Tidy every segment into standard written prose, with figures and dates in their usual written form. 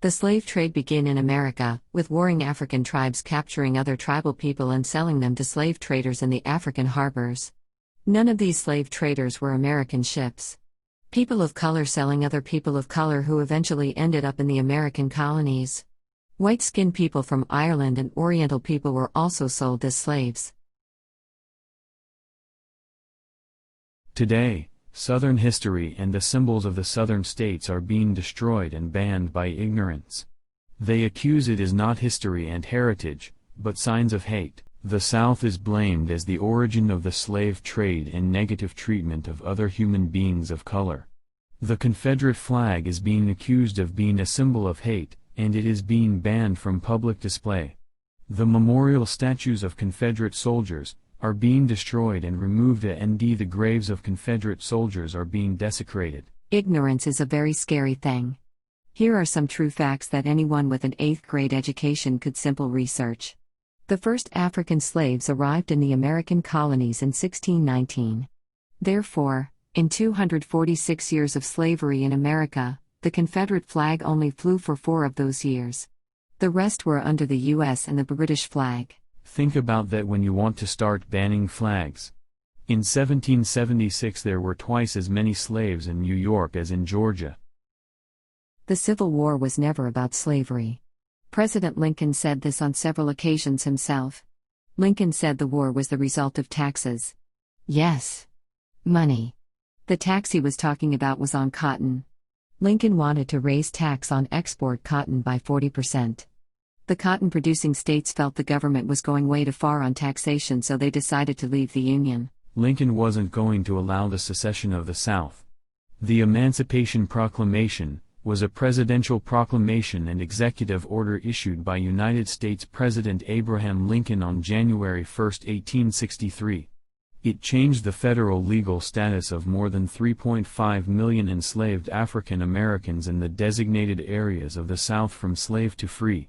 The slave trade began in America, with warring African tribes capturing other tribal people and selling them to slave traders in the African harbors. None of these slave traders were American ships. People of color selling other people of color who eventually ended up in the American colonies. White-skinned people from Ireland and Oriental people were also sold as slaves. Today, Southern history and the symbols of the Southern states are being destroyed and banned by ignorance. They accuse it is not history and heritage, but signs of hate. The South is blamed as the origin of the slave trade and negative treatment of other human beings of color. The Confederate flag is being accused of being a symbol of hate, and it is being banned from public display. The memorial statues of Confederate soldiers are being destroyed and removed, and the graves of Confederate soldiers are being desecrated. Ignorance is a very scary thing. Here are some true facts that anyone with an 8th grade education could simple research. The first African slaves arrived in the American colonies in 1619. Therefore, in 246 years of slavery in America, the Confederate flag only flew for 4 of those years. The rest were under the U.S. and the British flag. Think about that when you want to start banning flags. In 1776 there were twice as many slaves in New York as in Georgia. The Civil War was never about slavery. President Lincoln said this on several occasions himself. Lincoln said the war was the result of taxes. Yes. Money. The tax he was talking about was on cotton. Lincoln wanted to raise tax on export cotton by 40%. The cotton-producing states felt the government was going way too far on taxation, so they decided to leave the Union. Lincoln wasn't going to allow the secession of the South. The Emancipation Proclamation was a presidential proclamation and executive order issued by United States President Abraham Lincoln on January 1, 1863. It changed the federal legal status of more than 3.5 million enslaved African Americans in the designated areas of the South from slave to free.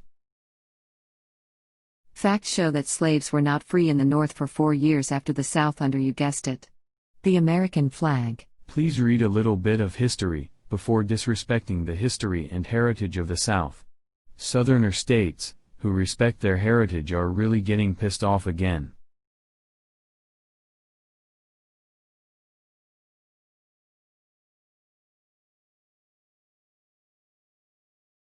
Facts show that slaves were not free in the North for 4 years after the South under, you guessed it, the American flag. Please read a little bit of history before disrespecting the history and heritage of the South. Southerner states, who respect their heritage, are really getting pissed off again.